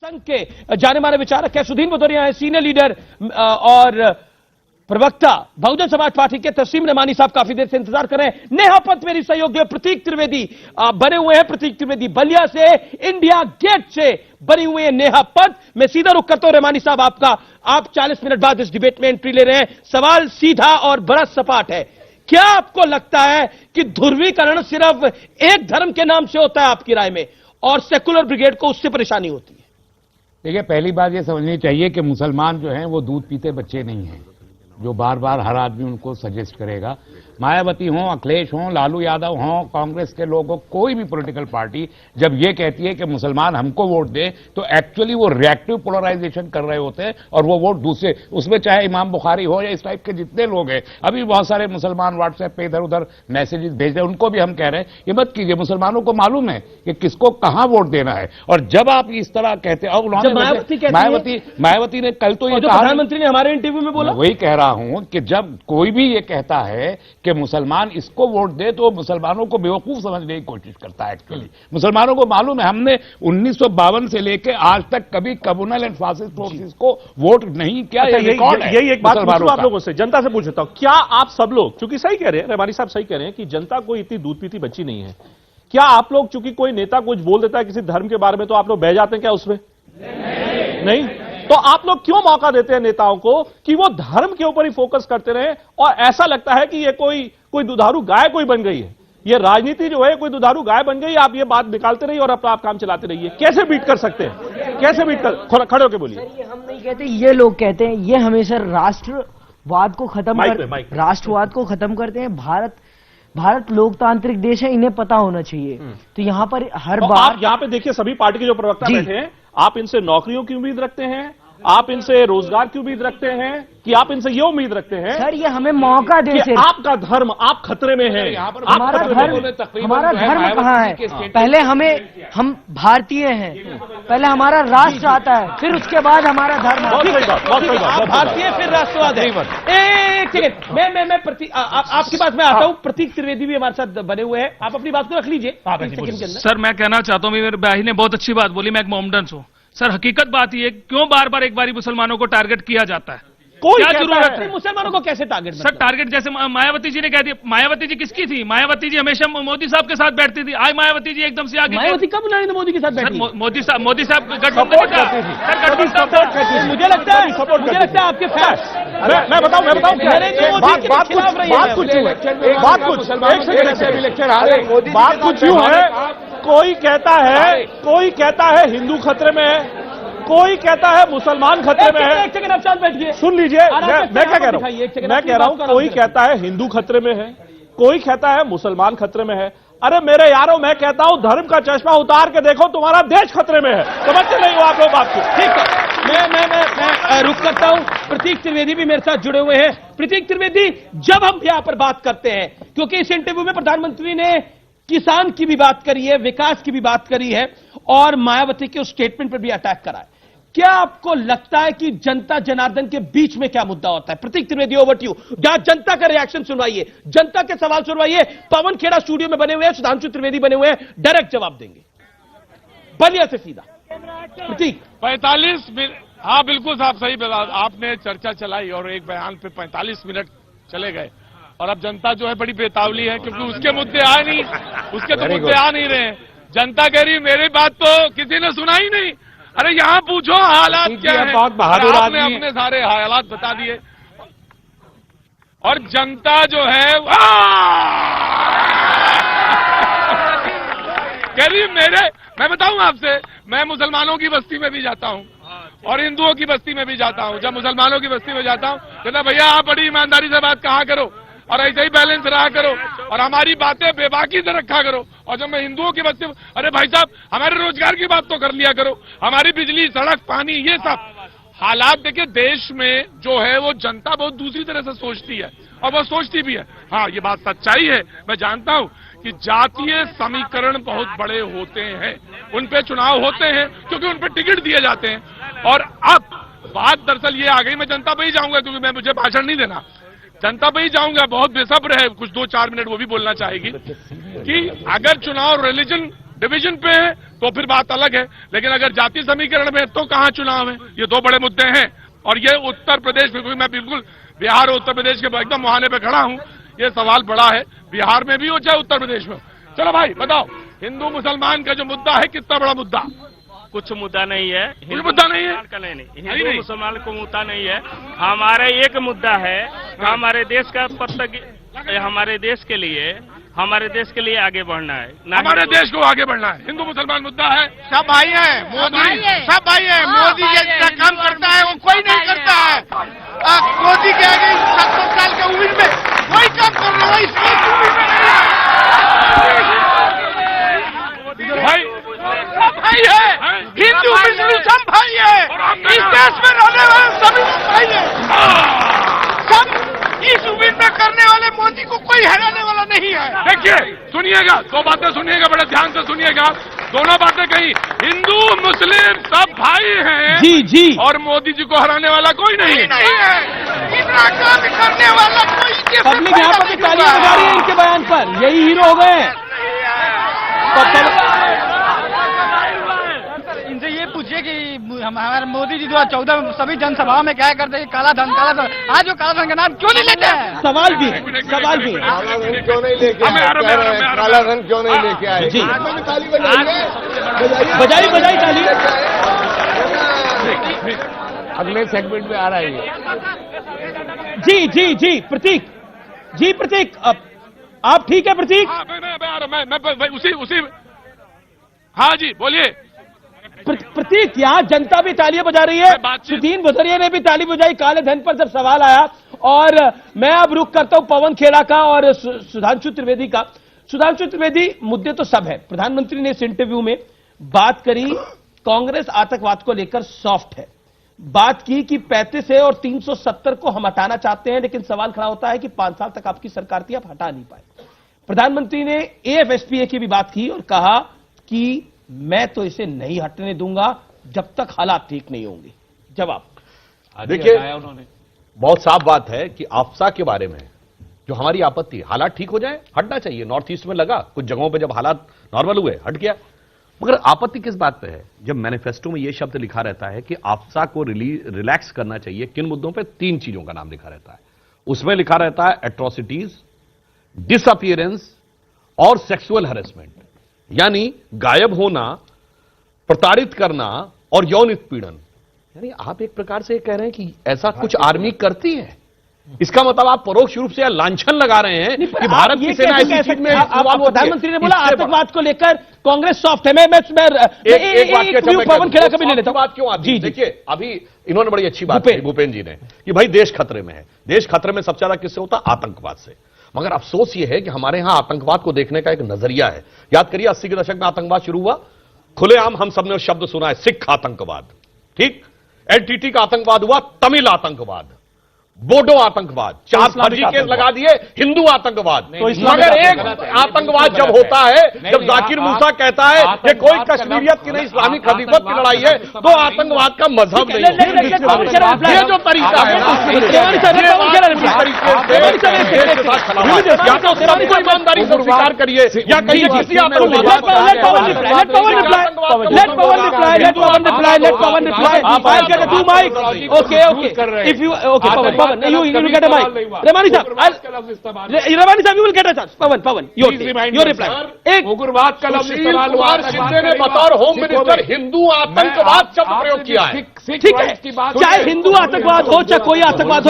संघ के जाने माने विचारक है सुधीन भदौरिया है, सीनियर लीडर और प्रवक्ता बहुजन समाज पार्टी के तस्लीम रहमानी साहब काफी देर से इंतजार कर रहे हैं। नेहा पंत मेरी सहयोगी प्रतीक त्रिवेदी बने हुए हैं। प्रतीक त्रिवेदी बलिया से, इंडिया गेट से बनी हुई है नेहा पंत। मैं सीधा रुख करता हूं रहमानी साहब आपका, आप 40 मिनट बाद इस डिबेट में एंट्री ले रहे हैं। सवाल सीधा और बड़ा सपाट है, क्या आपको लगता है कि ध्रुवीकरण सिर्फ एक धर्म के नाम से होता है आपकी राय में, और सेकुलर ब्रिगेड को उससे परेशानी होती है? देखिए, पहली बात यह समझनी चाहिए कि मुसलमान जो हैं वो दूध पीते बच्चे नहीं हैं, जो बार बार हर आदमी उनको सजेस्ट करेगा। मायावती हों, अखिलेश हों, लालू यादव हों, कांग्रेस के लोग हों, कोई भी पॉलिटिकल पार्टी जब ये कहती है कि मुसलमान हमको वोट दे, तो एक्चुअली वो रिएक्टिव पोलराइजेशन कर रहे होते हैं और वो वोट दूसरे, उसमें चाहे इमाम बुखारी हो या इस टाइप के जितने लोग हैं। अभी बहुत सारे मुसलमान व्हाट्सएप पे इधर उधर मैसेजेस भेज रहे हैं, उनको भी हम कह रहे हैं ये मत कीजिए। मुसलमानों को मालूम है कि किसको कहां वोट देना है। और जब आप इस तरह कहते हैं, मायावती ने कल तो ये प्रधानमंत्री ने हमारे इंटरव्यू में बोला, वही कह रहा हूं कि जब कोई भी ये कहता है कि मुसलमान इसको वोट दे, तो मुसलमानों को बेवकूफ समझने की कोशिश करता है। एक्चुअली मुसलमानों को मालूम है, हमने 1952 से लेकर आज तक कभी कम्युनल एंड फासिस्ट फोर्सेस को वोट नहीं किया। यही एक बात पूछूं आप लोगों से, जनता से पूछता हूं, क्या आप सब लोग, चूंकि सही कह रहे हैं रहमानी साहब, सही कह रहे हैं कि जनता कोई इतनी दूध पीती बच्ची नहीं है, क्या आप लोग, चूंकि कोई नेता कुछ बोल देता है किसी धर्म के बारे में, तो आप लोग बह जाते हैं क्या उसमें? नहीं। तो आप लोग क्यों मौका देते हैं नेताओं को कि वो धर्म के ऊपर ही फोकस करते रहे, और ऐसा लगता है कि ये कोई दुधारू गाय कोई बन गई है, ये राजनीति जो है कोई दुधारू गाय बन गई, आप ये बात निकालते रहिए और अपना आप काम चलाते रहिए। कैसे बीट कर सकते हैं, कैसे बीट कर, खड़े होकर बोलिए। ये हम नहीं कहते, ये लोग कहते हैं। ये हमेशा राष्ट्रवाद को खत्म करते हैं। भारत लोकतांत्रिक देश है, इन्हें पता होना चाहिए। तो यहाँ पर हर बार आप यहाँ पे देखिए, सभी पार्टी के जो प्रवक्ता बैठे हैं, आप इनसे नौकरियों की उम्मीद रखते हैं, आप इनसे रोजगार की उम्मीद रखते हैं, कि आप इनसे ये उम्मीद रखते हैं सर ये हमें मौका दे कि आपका धर्म आप खतरे में है। हमारा धर्म कहाँ है? पहले हम भारतीय हैं, पहले हमारा राष्ट्र आता है, फिर उसके बाद हमारा धर्म। भारतीय फिर राष्ट्रवाद है। एक सेकंड, मैं आपकी बात में आता हूं। प्रतीक त्रिवेदी भी हमारे साथ बने हुए हैं, आप अपनी बात को रख लीजिए। सर मैं कहना चाहता हूं, मेरे भाई ने बहुत अच्छी बात बोली, मैं एक मोहम्मदन हूं। सर हकीकत बात ये, क्यों बार बार एक बारी मुसलमानों को टारगेट किया जाता है? क्या जरूरत है? मुसलमानों को कैसे टारगेट? सर टारगेट जैसे मायावती जी ने कह दिया। मायावती जी किसकी थी? मायावती जी हमेशा मोदी साहब के साथ बैठती थी। आज मायावती जी एकदम से आगे, मायावती कब नरेंद्र मोदी के साथ बैठी? मोदी साहब गठबंधन का सर, मुझे लगता है आपके फैक्ट। मैं बताऊं बात कुछ यूं है, कोई कहता है हिंदू खतरे में है, कोई कहता है मुसलमान खतरे में है। एक सेकंड आप साथ बैठिए, सुन लीजिए, मैं क्या कह रहा हूं, कोई कहता है हिंदू खतरे में है, कोई कहता है मुसलमान खतरे में है। अरे मेरे यारों, मैं कहता हूं धर्म का चश्मा उतार के देखो, तुम्हारा देश खतरे में है। समझते नहीं हो आप लोग बात को? ठीक है, मैं रुक करता हूं। प्रतीक त्रिवेदी भी मेरे साथ जुड़े हुए हैं। प्रतीक त्रिवेदी, जब हम यहां पर बात करते हैं, क्योंकि इस इंटरव्यू में प्रधानमंत्री ने किसान की भी बात करी है, विकास की भी बात करी है, और मायावती के उस स्टेटमेंट पर भी अटैक करा है, क्या आपको लगता है कि जनता जनार्दन के बीच में क्या मुद्दा होता है? प्रतीक त्रिवेदी, ओवर टू यू। जहां जनता का रिएक्शन सुनवाइए, जनता के सवाल सुनवाइए। पवन खेड़ा स्टूडियो में बने हुए हैं, सुधांशु त्रिवेदी बने हुए हैं, डायरेक्ट जवाब देंगे बलिया से सीधा। प्रतीक, 45 मिनट, हाँ बिल्कुल साहब सही बात, आपने चर्चा चलाई और एक बयान पे 45 मिनट चले गए, और अब जनता जो है बड़ी बेतावली है, क्योंकि उसके मुद्दे आ नहीं, उसके तो मुद्दे आ नहीं रहे। जनता कह रही मेरी बात तो किसी ने सुना ही नहीं। अरे यहाँ पूछो हालात क्या है, आपने अपने सारे हालात बता दिए, और जनता जो है कह रही मैं बताऊं आपसे, मैं मुसलमानों की बस्ती में भी जाता हूं और हिंदुओं की बस्ती में भी जाता हूं। जब मुसलमानों की बस्ती में जाता हूं, कहता भैया आप बड़ी ईमानदारी से बात कहा करो और ऐसे ही बैलेंस रहा करो और हमारी बातें बेबाकी से रखा करो। और जब मैं हिंदुओं की बस्ती, अरे भाई साहब हमारे रोजगार की बात तो कर लिया करो, हमारी बिजली, सड़क, पानी, ये सब हालात देखिए। देश में जो है वो जनता बहुत दूसरी तरह से सोचती है, और वो सोचती भी है। हाँ ये बात सच्चाई है, मैं जानता हूं कि जातीय समीकरण बहुत बड़े होते हैं, उन पे चुनाव होते हैं क्योंकि उन पे टिकट दिए जाते हैं। और अब बात दरअसल ये आ गई, मैं जनता पे ही जाऊंगा क्योंकि मुझे भाषण नहीं देना, जनता पे ही जाऊंगा, बहुत बेसब्र है, कुछ 2-4 मिनट वो भी बोलना चाहेगी कि अगर चुनाव रिलीजन डिवीजन पे है तो फिर बात अलग है, लेकिन अगर जाति समीकरण में तो कहां चुनाव है? ये दो बड़े मुद्दे हैं। और ये उत्तर प्रदेश में, मैं बिल्कुल बिहार और उत्तर प्रदेश के एकदम मुहाने पे खड़ा हूं, ये सवाल बड़ा है, बिहार में भी हो चाहे उत्तर प्रदेश में हो। चलो भाई बताओ, हिंदू मुसलमान का जो मुद्दा है कितना बड़ा मुद्दा? कुछ मुद्दा नहीं है, कुछ मुद्दा नहीं है, नहीं, हिंदू मुसलमान को मुद्दा नहीं है। हमारा एक मुद्दा है, हमारे देश का हमारे देश के लिए आगे बढ़ना है, हमारे देश को आगे बढ़ना है। हिंदू मुसलमान मुद्दा है, सब भाई है, मोदी सब भाई है। मोदी जितना काम करता है वो कोई नहीं करता है। मोदी के आगे 70 साल के उम्र में कोई काम करना है, इस उम्र में भाई सब भाई है, हिंदू मुस्लिम सब भाई है। इस देश में रहने वाले सभी लोग भाई है। सब इस उम्र में करने वाले मोदी को कोई हराने वाला नहीं है। देखिए, सुनिएगा, दो बातें सुनिएगा, बड़े ध्यान से सुनिएगा। दोनों बातें कही, हिंदू मुस्लिम सब भाई हैं जी जी, और मोदी जी को हराने वाला कोई नहीं है। इतना काम करने वाला कोई पब्लिक यहाँ पर तालियां बजा रही है इनके बयान पर, यही हीरो हो गए। इनसे ये पूछिए कि हमारे मोदी जी 2014 सभी जनसभा में क्या करते हैं, काला धन आज जो काला धन का नाम क्यों नहीं लेते हैं? सवाल भी काला धन क्यों नहीं लेके आए? काला धन क्यों नहीं लेके आए? जी, ताली बजाई ताली। अगले सेगमेंट में आ रहा है ये। जी प्रतीक, जी प्रतीक, आप ठीक है प्रतीक? मैं उसी हाँ जी बोलिए। प्रतीक, यहाँ जनता भी तालियां बजा रही है, सुदीन भदौरिया ने भी ताली बजाई काले धन पर जब सवाल आया। और मैं अब रुख करता हूं पवन खेड़ा का और सुधांशु त्रिवेदी का। सुधांशु त्रिवेदी, मुद्दे तो सब है। प्रधानमंत्री ने इस इंटरव्यू में बात करी, कांग्रेस आतंकवाद को लेकर सॉफ्ट है, बात की कि 35 है और 370 को हम हटाना चाहते हैं, लेकिन सवाल खड़ा होता है कि 5 साल तक आपकी सरकार थी, आप हटा नहीं पाए। प्रधानमंत्री ने AFSPA की भी बात की और कहा कि मैं तो इसे नहीं हटने दूंगा जब तक हालात ठीक नहीं होंगे। जवाब देखिए, बहुत साफ बात है कि आफ्सा के बारे में जो हमारी आपत्ति, हालात ठीक हो जाए, हटना चाहिए। नॉर्थ ईस्ट में लगा, कुछ जगहों पे जब हालात नॉर्मल हुए हट गया, मगर आपत्ति किस बात पे है? जब मैनिफेस्टो में यह शब्द लिखा रहता है कि आफ्सा को रिलैक्स करना चाहिए, किन मुद्दों पे? 3 चीजों का नाम लिखा रहता है उसमें। लिखा रहता है एट्रोसिटीज, डिसअपियरेंस और सेक्सुअल हैरेसमेंट, यानी गायब होना, प्रताड़ित करना और यौन उत्पीड़न। यानी आप एक प्रकार से कह रहे हैं कि ऐसा कुछ आर्मी करती है। इसका मतलब आप परोक्ष रूप से लांछन लगा रहे हैं कि भारत की सेना ऐसी चीज में इस्तेमाल होती है। प्रधानमंत्री ने बोला आतंकवाद को लेकर कांग्रेस सॉफ्ट है। मैं पवन खेड़ा का भी ले लेता हूं। बात क्यों आती है? देखिए, अभी इन्होंने बड़ी अच्छी बात कही भूपेंद्र जी ने कि भाई देश खतरे में है। देश खतरे में सबसे ज्यादा किससे होता? आतंकवाद से। मगर अफसोस यह है कि हमारे यहां आतंकवाद को देखने का एक नजरिया है। याद करिए 80 के दशक में आतंकवाद शुरू हुआ, खुलेआम हम सबने शब्द सुना है, सिख आतंकवाद, ठीक। एलटीटी का आतंकवाद हुआ, तमिल आतंकवाद, बोडो आतंकवाद, 4 फर्जी केस लगा दिए, हिंदू आतंकवाद। मगर एक आतंकवाद जब होता है, जब जाकिर मूसा कहता है कि कोई कश्मीरियत की नहीं इस्लामी खलीफत की लड़ाई है, तो आतंकवाद का मजहब नहीं है। ये जो तरीका है ना, या तो सबको ईमानदारी से स्वीकार करिए या कहिए किसी Ramani sir, you will get a chance. Pawan, your reply. एक उग्रवाद का लफ्ज इस्तेमाल हुआ, शिंदे ने बतौर होम मिनिस्टर हिंदू आतंकवाद शब्द प्रयोग किया है। ठीक है, चाहे हिंदू आतंकवाद हो चाहे कोई आतंकवाद हो,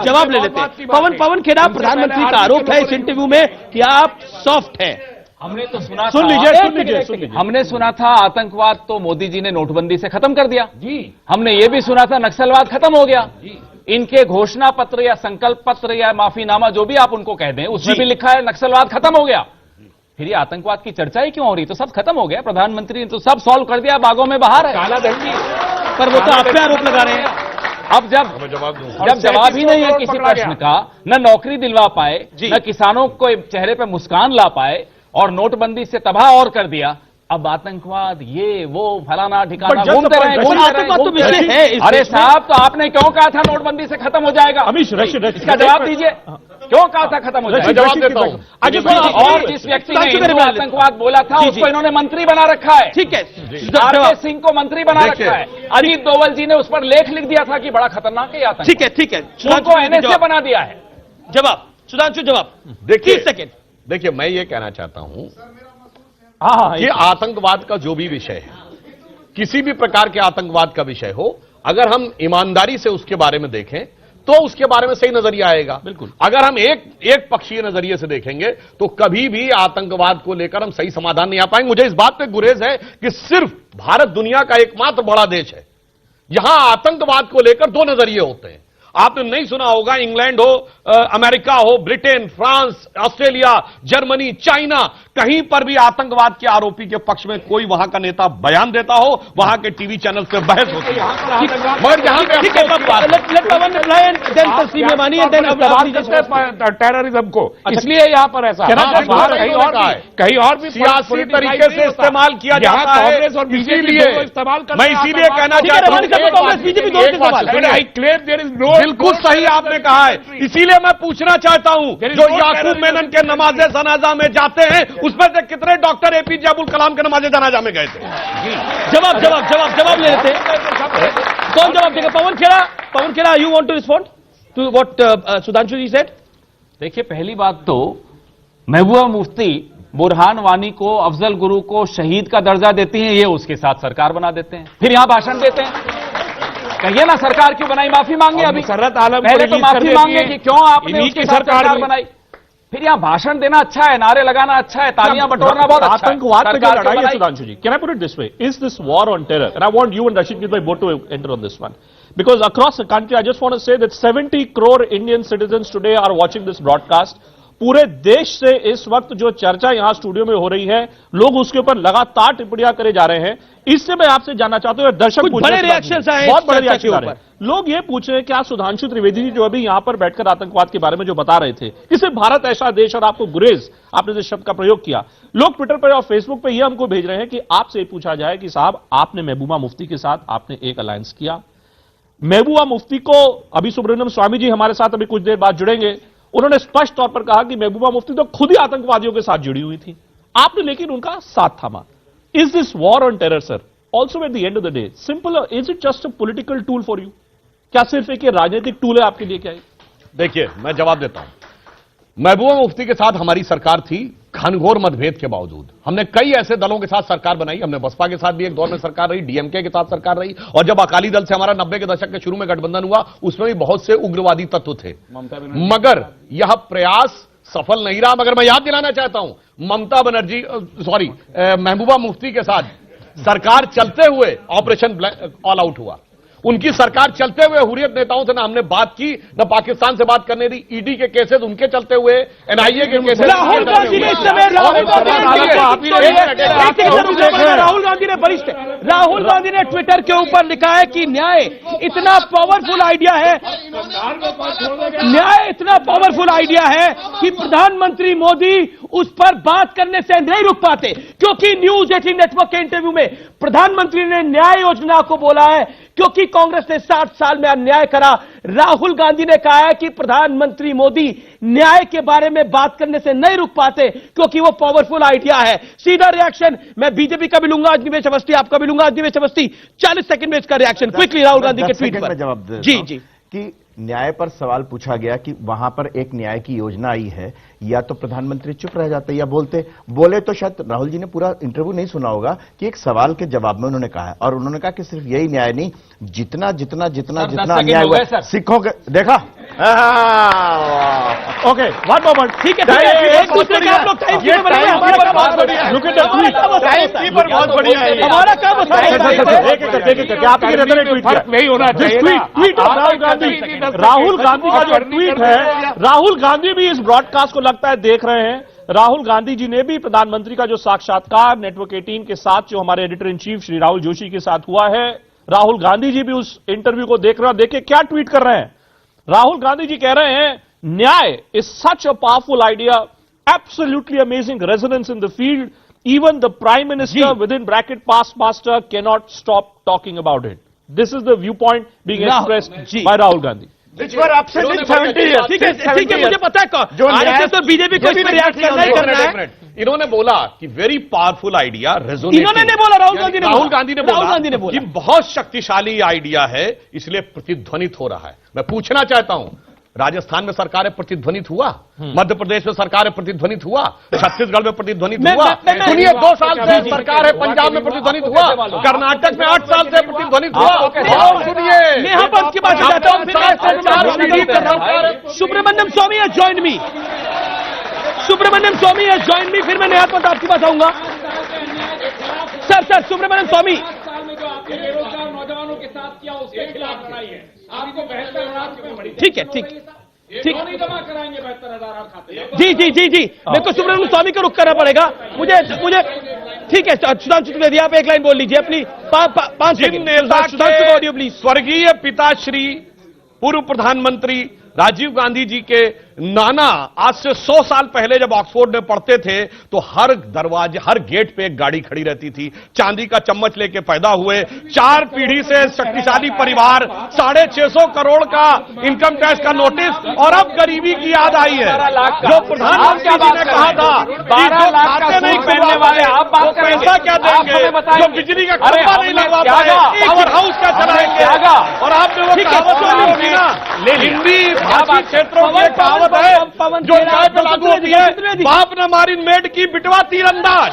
जवाब ले लेते हैं। पवन खेड़ा, प्रधानमंत्री का आरोप है इस इंटरव्यू में कि आप सॉफ्ट हैं। हमने तो सुना सुन लीजिए। हमने सुना था आतंकवाद तो मोदी जी ने नोटबंदी से खत्म कर दिया जी। हमने ये भी सुना था नक्सलवाद खत्म हो गया जी। इनके घोषणा पत्र या संकल्प पत्र या माफीनामा जो भी आप उनको कह दें, उसमें भी लिखा है नक्सलवाद खत्म हो गया। फिर ये आतंकवाद की चर्चा ही क्यों हो रही? तो सब खत्म हो गया, प्रधानमंत्री ने तो सब सॉल्व कर दिया, बागों में बाहर है। काला धन की पर वो तो आप पे आरोप लगा रहे हैं। अब जब जवाब ही नहीं है किसी प्रश्न का, न नौकरी दिलवा पाए, न किसानों को चेहरे पे मुस्कान ला पाए और नोटबंदी से तबाह और कर दिया, अब आतंकवाद ये वो फलाना ठिकाना But घूमते रहे आतंकवाद तो विषय है इस अरे देश में। साहब, तो आपने क्यों कहा था नोटबंदी से खत्म हो जाएगा? अमीश, इसका जवाब दीजिए, क्यों कहा था खत्म हो जाएगा? जवाब देता हूं। और जिस व्यक्ति ने हिंदू आतंकवाद बोला था उसको इन्होंने मंत्री बना रखा है। ठीक है, आरके सिंह को मंत्री बना रखा है। अजीत डोवल जी ने उस पर लेख लिख दिया था कि बड़ा खतरनाक है आतंकवाद। ठीक है, ठीक है, उनको एनएसए बना दिया है। जवाब सुधांशु, जवाब देखिए 30 सेकेंड। देखिए, मैं ये कहना चाहता हूं हाँ, कि आतंकवाद का जो भी विषय है, किसी भी प्रकार के आतंकवाद का विषय हो, अगर हम ईमानदारी से उसके बारे में देखें तो उसके बारे में सही नजरिया आएगा। बिल्कुल। अगर हम एक पक्षीय नजरिए से देखेंगे तो कभी भी आतंकवाद को लेकर हम सही समाधान नहीं आ पाएंगे। मुझे इस बात पे गुरेज है कि सिर्फ भारत दुनिया का एकमात्र बड़ा देश है जहां आतंकवाद को लेकर दो नजरिए होते हैं। आपने नहीं सुना होगा, इंग्लैंड हो, अमेरिका हो, Britain, France, Australia, Germany, China, कहीं पर भी आतंकवाद के आरोपी के पक्ष में कोई वहां का नेता बयान देता हो, वहां के टीवी चैनल पर बहस होती है। मगर यहां पे टेररिज्म को, इसलिए यहां पर ऐसा कहीं और भी सियासी तरीके से इस्तेमाल किया जाता है। कांग्रेस और बीजेपी इस्तेमाल मैं इसीलिए कहना चाहता हूं, बिल्कुल सही आपने कहा है। इसीलिए मैं पूछना चाहता हूं, जो याकूब मेनन के नमाजे जनाजा में जाते हैं उसमें से कितने डॉक्टर एपीजे अब्दुल कलाम के नमाजे जनाजा में गए थे? जवाब ले लेते हैं। कौन जवाब देगा? Pawan Khera, you want to respond to what Sudhanshu ji said? देखिए, पहली बात तो महबूबा मुफ्ती बुरहान वानी को, अफजल गुरु को शहीद का दर्जा देती हैं, ये उसके साथ सरकार बना देते हैं, फिर यहां भाषण देते हैं। कहिए ना, सरकार क्यों बनाई? माफी मांगे। अभी मुसर्रत आलम पहले तो माफी मांगे कि क्यों आपने उसके साथ सरकार भी बनाई। फिर यहां भाषण देना अच्छा है, नारे लगाना अच्छा है, तालियां बटोरना बहुत अच्छा है। आतंकवाद पे जो सरकार लड़ाई क्यों है, बनाई? Sudhanshu ji, can I put it this way? Is this war on terror? And I want you and Rashid bhai both to enter on this one, because across the country I just want to say that 70 crore Indian citizens today are watching this broadcast. पूरे देश से इस वक्त जो चर्चा यहां studio में हो रही है, लोग उसके ऊपर लगातार टिप्पणियां करे जा रहे हैं। इससे मैं आपसे जानना चाहता हूं, दर्शक कुछ बड़े रिएक्शंस आए, बहुत बड़े रिएक्शन आ रहे हैं। लोग ये पूछ रहे हैं कि आप सुधांशु त्रिवेदी जी जो अभी यहां पर बैठकर आतंकवाद के बारे में जो बता रहे थे कि सिर्फ भारत ऐसा देश, और आपको गुरेज, आपने जिस शब्द का प्रयोग किया, लोग ट्विटर पर और फेसबुक पर यह हमको भेज रहे हैं कि आपसे पूछा जाए कि साहब, आपने महबूबा मुफ्ती के साथ आपने एक अलायंस किया। महबूबा मुफ्ती को अभी सुब्रमण्यम स्वामी जी हमारे साथ अभी कुछ देर बाद जुड़ेंगे, उन्होंने स्पष्ट तौर पर कहा कि महबूबा मुफ्ती तो खुद ही आतंकवादियों के साथ जुड़ी हुई थी, आपने लेकिन उनका साथ थामा। Is this war on terror sir also at the end of the day simple, is it just a political tool for you? क्या सिर्फ एक राजनीतिक टूल है आपके लिए? क्या है? देखिए, मैं जवाब देता हूं। महबूबा मुफ्ती के साथ हमारी सरकार थी, घनघोर मतभेद के बावजूद। हमने कई ऐसे दलों के साथ सरकार बनाई, हमने बसपा के साथ भी एक दौर में सरकार रही, डीएमके के साथ सरकार रही, और जब अकाली दल से हमारा 90 के दशक के शुरू में गठबंधन हुआ, उसमें भी बहुत से उग्रवादी तत्व थे, मगर यह प्रयास सफल नहीं रहा। मगर मैं याद दिलाना चाहता हूं, ममता बनर्जी, महबूबा मुफ्ती के साथ सरकार चलते हुए ऑपरेशन ऑल आउट हुआ। उनकी सरकार चलते हुए हुर्रियत नेताओं से ना हमने बात की, न पाकिस्तान से बात करने दी। ईडी के केसेस उनके चलते हुए, एनआईए के केसेस। राहुल गांधी ने इस समय राहुल गांधी ने ट्विटर के ऊपर लिखा है कि न्याय इतना पावरफुल आइडिया है, न्याय इतना पावरफुल आइडिया है कि प्रधानमंत्री मोदी उस पर बात करने से नहीं रुक पाते, क्योंकि न्यूज 18 नेटवर्क के इंटरव्यू में प्रधानमंत्री ने न्याय योजना को बोला है क्योंकि कांग्रेस ने 60 साल में अन्याय करा। राहुल गांधी ने कहा है कि प्रधानमंत्री मोदी न्याय के बारे में बात करने से नहीं रुक पाते क्योंकि वो पावरफुल आइडिया है। सीधा रिएक्शन मैं बीजेपी का भी लूंगा, आज निवेश अवस्थी आपका भी लूंगा। आज निवेश अवस्थी 40 सेकंड में इसका रिएक्शन क्विकली राहुल गांधी के ट्वीट पर जवाब दे जी जी कि न्याय पर सवाल पूछा गया कि वहां पर एक न्याय की योजना आई है, या तो प्रधानमंत्री चुप रह जाते या बोले तो शायद राहुल जी ने पूरा इंटरव्यू नहीं सुना होगा कि एक सवाल के जवाब में उन्होंने कहा है, और उन्होंने कहा कि सिर्फ यही न्याय नहीं, जितना जितना जितना जितना अन्याय हुआ सिखों के देखा। ओके, वन मोमेंट, ठीक है, एक दूसरे का आप लोग टाइम कीपर बने, हमारा काम बहुत बढ़िया है। Look at the tweet, time keeper बहुत बढ़िया है। हमारा काम होता है आपकी नजर में ट्वीट नहीं होना चाहिए। ट्वीट राहुल गांधी का जो ट्वीट है, राहुल गांधी भी इस ब्रॉडकास्ट को लगता है देख रहे हैं। राहुल गांधी जी ने भी प्रधानमंत्री का जो साक्षात्कार नेटवर्क 18 के साथ जो हमारे editor in chief Shri Rahul Joshi के साथ हुआ है, राहुल गांधी जी भी उस इंटरव्यू को देख रहे हैं। देखिए क्या ट्वीट कर रहे हैं राहुल गांधी जी। कह रहे हैं, न्याय is such a powerful idea, absolutely amazing resonance in the field, even the Prime Minister within bracket past master cannot stop talking about it. This is the viewpoint being expressed by Rahul Gandhi. Which were absent in 70 years. ठीक है मुझे पता है RSS और BJP को इस पर react करना ही करना है। इन्होंने बोला कि वेरी पावरफुल आइडिया रेजोनेटिंग। इन्होंने नहीं बोला, राहुल गांधी ने बोला कि बहुत शक्तिशाली आइडिया है, इसलिए प्रतिध्वनित हो रहा है। मैं पूछना चाहता हूं, राजस्थान में सरकारें प्रतिध्वनित हुआ, मध्य प्रदेश में सरकारें प्रतिध्वनित हुआ, छत्तीसगढ़ में प्रतिध्वनित हुआ, सुनिए 2 साल से सरकार है पंजाब में प्रतिध्वनित हुआ, कर्नाटक में 8 साल से प्रतिध्वनित हुआ। सुनिए नेहा पंत की बात चाहता हूं, Subramanian Swamy has joined me, Subramanian Swamy has joined me. फिर मैं नेहा पंत आपके पास आऊंगा। सर सुब्रमण्यम स्वामी, बेरोजगार नौजवानों के साथ किया उसके खिलाफ लड़ाई है, आपको 72,000 ठीक है, ठीक नहीं जमा कराएंगे 72,000 खाते। जी मेरे को सुब्रमण्यम स्वामी को रुक करना पड़ेगा मुझे ठीक है। सुधांशु चतुर्वेदी आप एक लाइन बोल लीजिए अपनी 5 सेकंड ऑडियो प्लीज। स्वर्गीय पिताश्री पूर्व प्रधानमंत्री राजीव गांधी जी के नाना आज से 100 साल पहले जब ऑक्सफोर्ड में पढ़ते थे तो हर दरवाजे, हर गेट पे एक गाड़ी खड़ी रहती थी, चांदी का चम्मच लेके पैदा हुए, 4 पीढ़ी से शक्तिशाली परिवार, 650 करोड़ का इनकम टैक्स का नोटिस, और अब गरीबी की याद आई है। जो प्रधानमंत्री जी ने कहा था कि जो खाते नहीं खुलने वाले आप पैसा क्या देंगे, जो बिजली का खंभा नहीं लगवा पाए, पावर हाउस क्या चलाएंगे, और आपने वो कहावत सुनी ना, हिंदी भाषी क्षेत्रों की कहावत है जो न्याय पर लागू होती है, बाप ने मारी मेड की बिटवा तीरंदाज,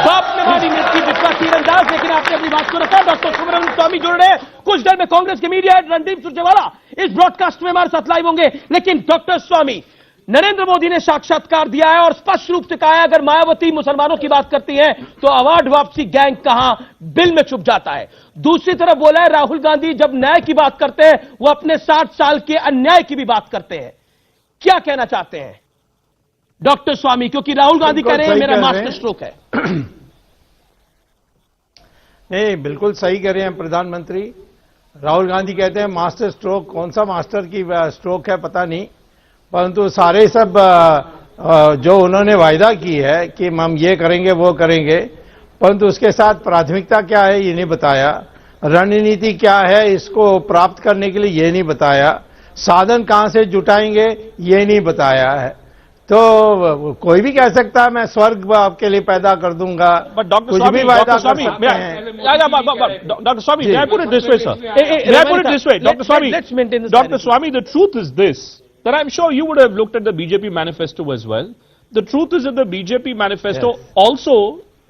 बाप ने मारी मेड की बिटवा तीरंदाज। लेकिन आपने अपनी बात को रखा। डॉक्टर सुब्रमण्यम स्वामी जुड़ रहे हैं कुछ देर में, कांग्रेस के मीडिया हेड रणदीप सुरजेवाला इस ब्रॉडकास्ट में हमारे साथ लाइव होंगे। लेकिन डॉक्टर स्वामी, नरेंद्र मोदी ने साक्षात्कार दिया है और स्पष्ट रूप से कहा है अगर मायावती मुसलमानों की बात करती है तो अवार्ड वापसी गैंग कहां बिल में छुप जाता है। दूसरी तरफ बोला है राहुल गांधी जब न्याय की बात करते हैं वो अपने 60 साल के अन्याय की भी बात करते हैं। क्या कहना चाहते हैं डॉक्टर स्वामी, क्योंकि राहुल गांधी कह रहे हैं मेरा मास्टर स्ट्रोक है। नहीं, बिल्कुल सही कह रहे हैं प्रधानमंत्री। राहुल गांधी कहते हैं मास्टर स्ट्रोक, कौन सा मास्टर की स्ट्रोक है पता नहीं, परंतु सारे सब जो उन्होंने वायदा की है कि हम ये करेंगे वो करेंगे, परंतु उसके साथ प्राथमिकता क्या है ये नहीं बताया, रणनीति क्या है इसको प्राप्त करने के लिए ये नहीं बताया, साधन कहां से जुटाएंगे ये नहीं बताया है। तो कोई भी कह सकता है मैं स्वर्ग आपके लिए पैदा कर दूंगा, कुछ भी वायदा कर सकते हैं। Dr. Swami, may I put it this way, sir? May I put it this way, Dr. Swami? Dr. Swami, the truth is this, that I'm sure you would have looked at the BJP manifesto as well. The truth is that the BJP manifesto also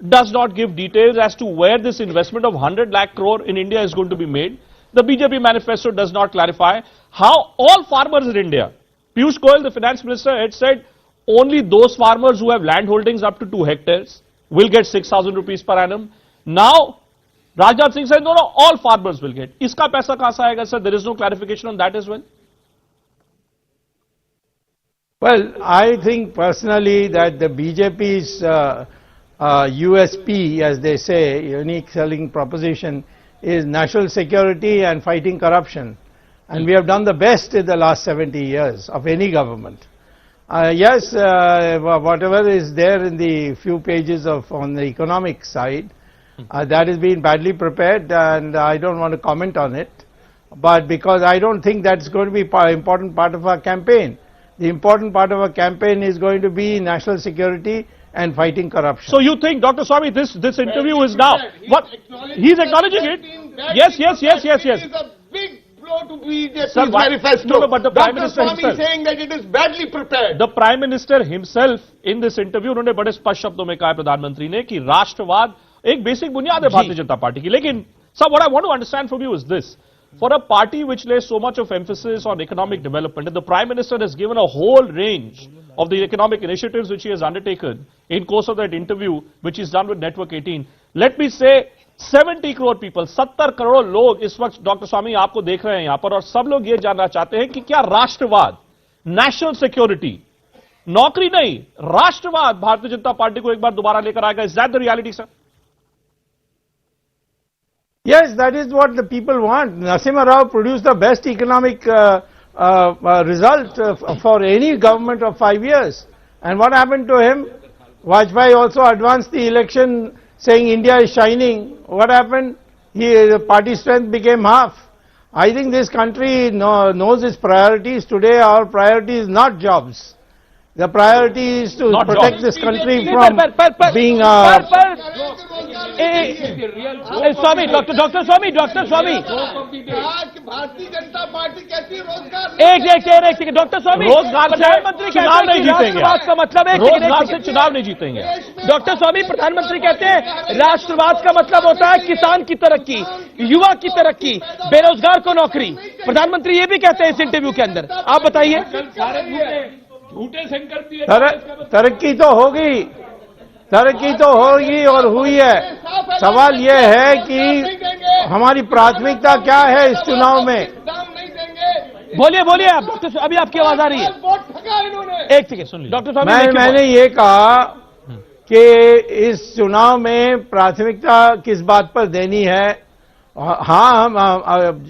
does not give details as to where this investment of 100 lakh crore in India is going to be made. The BJP manifesto does not clarify how all farmers in India, Piyush Goyal, the finance minister, had said only those farmers who have land holdings up to 2 hectares will get 6,000 rupees per annum. Now, Rajnath Singh said, no, all farmers will get. Iska paisa kahan se aayega, sir? There is no clarification on that as well. Well, I think personally that the BJP's USP, as they say, unique selling proposition, is national security and fighting corruption. And we have done the best in the last 70 years of any government. Yes, whatever is there in the few pages on the economic side, that has been badly prepared, and I don't want to comment on it. But because I don't think that's going to be an important part of our campaign. The important part of our campaign is going to be national security and fighting corruption. So you think, Dr. Swami, this interview is now what he's acknowledging it? Yes. It is a big blow to BJP's manifesto. No, but the Prime Minister Swami himself saying that it is badly prepared. The Prime Minister himself in this interview उन्होंने बड़े स्पष्ट शब्दों में कहा है प्रधानमंत्री ने कि राष्ट्रवाद एक बेसिक बुनियाद है भारतीय जनता पार्टी की। लेकिन sir, what I want to understand from you is this. For a party which lays so much of emphasis on economic development, and the Prime Minister has given a whole range of the economic initiatives which he has undertaken in course of that interview which is done with Network 18, let me say 70 crore people, 70 crore लोग इस वक्त doctor स्वामी आपको देख रहे हैं यहां पर, और सब लोग ये जानना चाहते हैं कि क्या राष्ट्रवाद, नेशनल सिक्योरिटी, नौकरी नहीं, राष्ट्रवाद भारतीय जनता पार्टी को एक बार दोबारा लेकर आएगा? Is that the reality, sir? Yes, that is what the people want. Narasimha Rao produced the best economic result for any government of 5 years. And what happened to him? Vajpayee also advanced the election saying India is shining. What happened? The party strength became half. I think this country knows its priorities. Today our priority is not jobs. The priority is to protect this country from being Swamy doctor Swamy Bharatiya Janata party कैसी रोजगार एक doctor स्वामी रोजगार से चुनाव नहीं जीतेंगे का मतलब है रोजगार से चुनाव नहीं जीतेंगे। डॉक्टर स्वामी प्रधानमंत्री कहते हैं राष्ट्रवाद का मतलब होता है किसान की तरक्की, युवा की तरक्की, बेरोजगार को नौकरी। प्रधानमंत्री ये भी कहते हैं इस इंटरव्यू के अंदर। आप बताइए। झूठे संकल्प तरक्की तो होगी और हुई है। सवाल यह है कि हमारी प्राथमिकता क्या है इस चुनाव में। बोलिए आप डॉक्टर, अभी आपकी आवाज आ रही है। एक सेकंड सुन लीजिए डॉक्टर स्वामी। मैंने ये कहा कि इस चुनाव में प्राथमिकता किस बात पर देनी है। हाँ, हम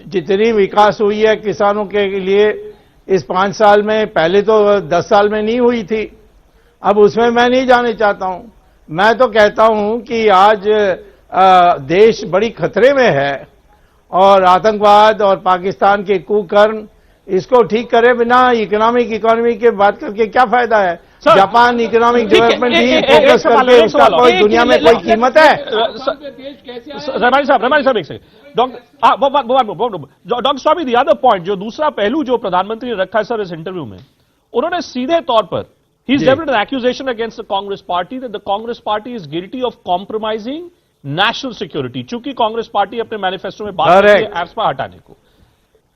जितनी विकास हुई है किसानों के लिए इस 5 साल में, पहले तो 10 साल में नहीं हुई थी। अब उसमें मैं नहीं जाने चाहता हूं। मैं तो कहता हूं कि आज देश बड़ी खतरे में है और आतंकवाद और पाकिस्तान के कुकर्म इसको ठीक करे बिना इकोनॉमी की बात करके क्या फायदा है। जापान इकोनॉमिक डेवलपमेंट ही फोकस करके उसका कोई दुनिया में कोई कीमत है। रमानी साहब एक second. Doctor Swami, the other point, जो दूसरा पहलू जो प्रधानमंत्री ने रखा है सर इस इंटरव्यू में, उन्होंने सीधे तौर पर He's leveled an accusation against the Congress party that the Congress party is guilty of compromising national security. चूंकि कांग्रेस पार्टी अपने मैनिफेस्टो में बात करती है एप्सपा हटाने को।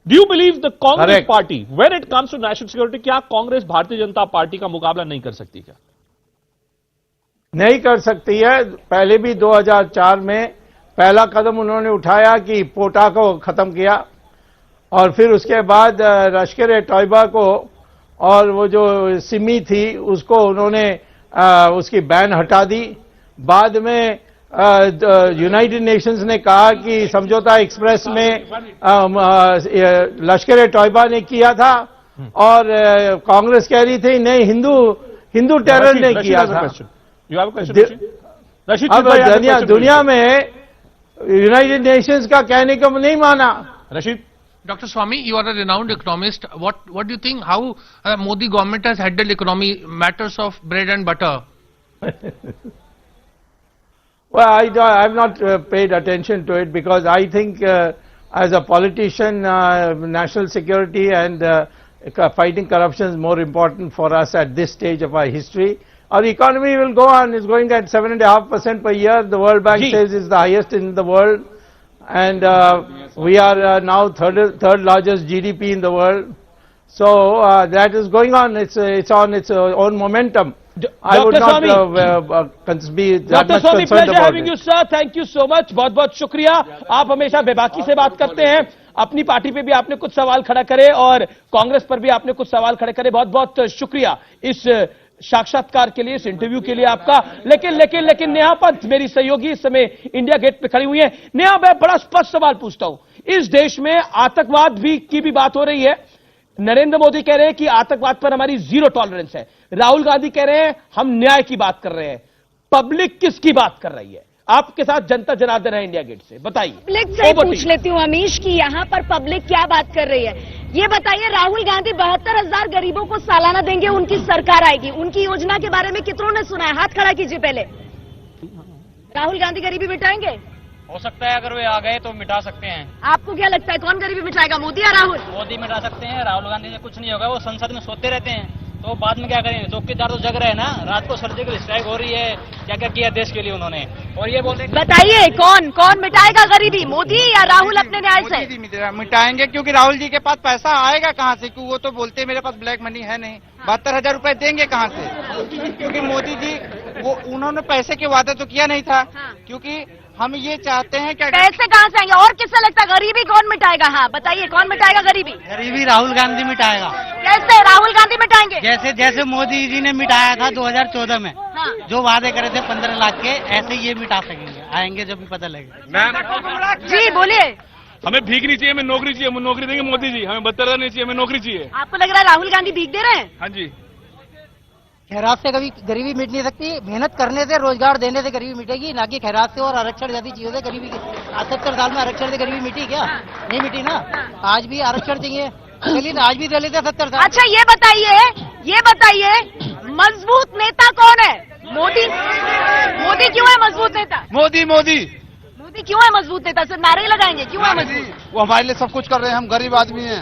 Do you believe the Congress party, when it comes to national security, क्या कांग्रेस भारतीय जनता पार्टी का मुकाबला नहीं कर सकती क्या? नहीं कर सकती है। पहले भी 2004 में पहला कदम उन्होंने उठाया कि पोटा को खत्म किया और फिर उसके बाद लश्कर-ए-तौयबा को और वो जो सिमी थी उसको उन्होंने उसकी बैन हटा दी। बाद में यूनाइटेड नेशंस ने कहा कि समझौता एक्सप्रेस में लश्कर-ए-तौयबा ने किया था और कांग्रेस कह रही थी नहीं, हिंदू टेरर ने किया था। अब दुनिया में यूनाइटेड नेशंस का कहने को नहीं माना। Rashid, Dr. Swami, you are a renowned economist. What do you think? How Modi government has handled economy matters of bread and butter? Well, I have not paid attention to it because I think as a politician, national security and fighting corruption is more important for us at this stage of our history. Our economy will go on. It's going at 7.5% per year. The World Bank says it's the highest in the world. And we are now third largest GDP in the world. So that is going on. It's on its own momentum. I would not be that much concerned about it. You, sir. Thank you so much. बहुत बहुत शुक्रिया। आप हमेशा बेबाकी से बात करते हैं। अपनी पार्टी पे भी आपने कुछ सवाल खड़ा करे और कांग्रेस पर भी आपने कुछ सवाल खड़े करे। बहुत बहुत शुक्रिया इस साक्षात्कार के लिए, इस इंटरव्यू के लिए आपका। लेकिन नेहा पंत मेरी सहयोगी इस समय इंडिया गेट पे खड़ी हुई है। नेहा, मैं बड़ा स्पष्ट सवाल पूछता हूं। इस देश में आतंकवाद की भी बात हो रही है। नरेंद्र मोदी कह रहे हैं कि आतंकवाद पर हमारी 0 टॉलरेंस है। राहुल गांधी कह रहे हैं हम न्याय की बात कर रहे हैं। पब्लिक किसकी बात कर रही है? आपके साथ जनता जनार्दन है इंडिया गेट से, बताइए। पब्लिक से पूछ लेती हूँ अमीश कि यहाँ पर पब्लिक क्या बात कर रही है। ये बताइए, राहुल गांधी 72,000 गरीबों को सालाना देंगे, उनकी सरकार आएगी। उनकी योजना के बारे में कितनों ने सुना है? हाथ खड़ा कीजिए पहले। राहुल गांधी गरीबी मिटाएंगे? हो सकता है, अगर वे आ गए तो मिटा सकते हैं। आपको क्या लगता है कौन गरीबी मिटाएगा, मोदी या राहुल? मोदी मिटा सकते हैं। राहुल गांधी से कुछ नहीं होगा। वो संसद में सोते रहते हैं तो बाद में क्या करेंगे? चौकीदार तो जग रहे हैं ना। रात को सर्जिकल स्ट्राइक हो रही है। क्या क्या किया देश के लिए उन्होंने। और ये बोलते बताइए कौन मिटाएगा गरीबी, मोदी या राहुल अपने न्याय से? मिटाएंगे, क्योंकि राहुल जी के पास पैसा आएगा कहाँ से? क्योंकि वो तो बोलते मेरे पास ब्लैक मनी है नहीं। 72,000 रुपए देंगे कहाँ से? क्योंकि मोदी जी उन्होंने पैसे के वादा तो किया नहीं था। क्योंकि हम ये चाहते हैं कि पैसे कहाँ से आएंगे? और किससे लगता है गरीबी कौन मिटाएगा? हाँ बताइए, कौन मिटाएगा गरीबी? गरीबी राहुल गांधी मिटाएगा। कैसे राहुल गांधी मिटाएंगे? जैसे मोदी जी ने मिटाया था 2014 में। हाँ। जो वादे करे थे 15 लाख के, ऐसे ये मिटा सकेंगे। आएंगे जब भी पता लगेगा। जी बोलिए। हमें भीख नहीं चाहिए, हमें नौकरी चाहिए। हमें नौकरी देंगे मोदी जी। हमें 72,000 नहीं चाहिए, हमें नौकरी चाहिए। आपको लग रहा है राहुल गांधी भीख दे रहे हैं? हाँ जी। खैरात से कभी गरीबी मिट नहीं सकती। मेहनत करने से, रोजगार देने से गरीबी मिटेगी, ना कि खैरात से और आरक्षण जैसी चीजों से गरीबी। 70 साल में आरक्षण से गरीबी मिटी क्या? नहीं मिटी ना। आज भी आरक्षण चाहिए, दलित आज भी दलित है 70 साल। अच्छा ये बताइए मजबूत नेता कौन है? मोदी क्यों है मजबूत नेता? मोदी क्यों है मजबूत नेता? सिर्फ नारे ही लगाएंगे, क्यों है मजबूत? वो हमारे लिए सब कुछ कर रहे हैं, हम गरीब आदमी हैं।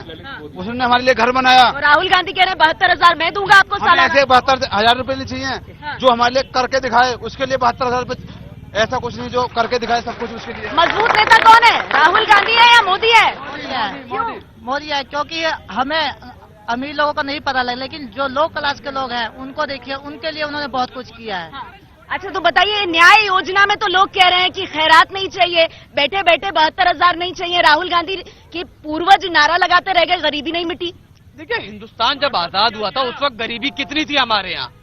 उसने हमारे लिए घर बनाया। और राहुल गांधी कह रहे हैं 72,000 मैं दूंगा आपको सालाना। ऐसे 72,000 रुपए नहीं चाहिए जो हमारे लिए करके दिखाए, उसके लिए 72,000 रुपए। ऐसा कुछ नहीं जो करके दिखाए सब कुछ उसके लिए। मजबूत नेता कौन है? राहुल गांधी है या मोदी है? मोदी है, क्योंकि हमें अमीर लोगों का नहीं पता लगा, लेकिन जो लो क्लास के लोग हैं उनको देखिए, उनके लिए उन्होंने बहुत कुछ किया है। अच्छा तो बताइए, न्याय योजना में तो लोग कह रहे हैं कि खैरात नहीं चाहिए, बैठे बैठे 72,000 नहीं चाहिए। राहुल गांधी के पूर्वज नारा लगाते रह गए, गरीबी नहीं मिटी। देखिए, हिंदुस्तान जब आजाद हुआ था उस वक्त गरीबी कितनी थी हमारे यहाँ?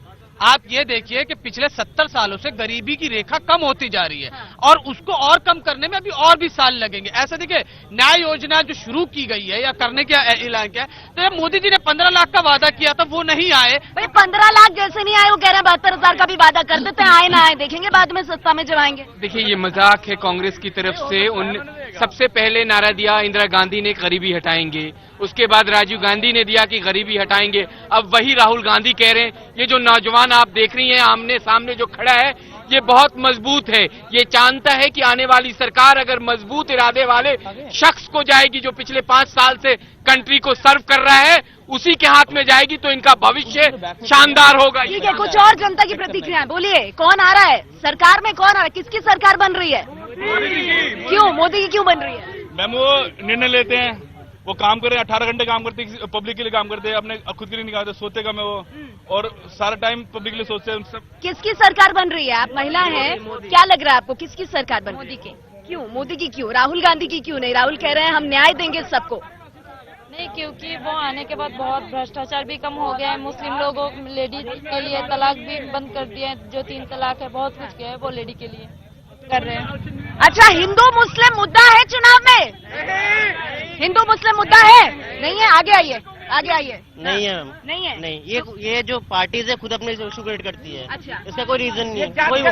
आप ये देखिए कि पिछले 70 सालों से गरीबी की रेखा कम होती जा रही है और उसको और कम करने में अभी और भी साल लगेंगे। ऐसे देखिए, न्याय योजना जो शुरू की गई है या करने का ऐलान किया, तो ये मोदी जी ने 15 लाख का वादा किया था, वो नहीं आए। भाई 15 लाख जैसे नहीं आए, वो कह रहे हैं 72,000 का भी वादा कर देते हैं, आए ना आए देखेंगे बाद में सत्ता में जब आएंगे। देखिए, ये मजाक है कांग्रेस की तरफ से। सबसे पहले नारा दिया इंदिरा गांधी ने, गरीबी हटाएंगे। उसके बाद राजीव गांधी ने दिया कि गरीबी हटाएंगे। अब वही राहुल गांधी कह रहे हैं। ये जो नौजवान आप देख रही हैं आमने सामने जो खड़ा है, ये बहुत मजबूत है। ये जानता है कि आने वाली सरकार अगर मजबूत इरादे वाले शख्स को जाएगी जो पिछले 5 साल से कंट्री को सर्व कर रहा है, उसी के हाथ में जाएगी तो इनका भविष्य शानदार होगा। ठीक है, कुछ और जनता की प्रतिक्रिया बोलिए। कौन आ रहा है सरकार में? कौन आ रहा है? किसकी सरकार बन रही है? क्यों मोदी की क्यों बन रही है? मैम, वो निर्णय लेते हैं, वो काम कर रहे हैं, 18 घंटे काम करते हैं, पब्लिक के लिए काम करते हैं, अपने खुद के लिए निकालते, सोते कम है वो, और सारा टाइम पब्लिक के लिए सोचते हैं। सब किसकी सरकार बन रही है? आप महिला हैं, क्या लग रहा है आपको? किसकी सरकार बन? मोदी की। क्यों मोदी की क्यों? राहुल गांधी की क्यों नहीं? राहुल कह रहे हैं हम न्याय देंगे सबको। नहीं, क्योंकि वो आने के बाद बहुत भ्रष्टाचार भी कम हो गया है। मुस्लिम लोगों, लेडीज के लिए तलाक भी बंद कर दिया है, जो 3 तलाक है, बहुत कुछ किया है वो लेडी के लिए कर रहे हैं। अच्छा, हिंदू मुस्लिम मुद्दा है चुनाव में? हिंदू मुस्लिम मुद्दा है? नहीं है? आगे आइए। नहीं है, नहीं है। नहीं, ये जो पार्टीज है खुद अपने इशू क्रिएट करती है। अच्छा, इसका कोई रीजन नहीं है। कोई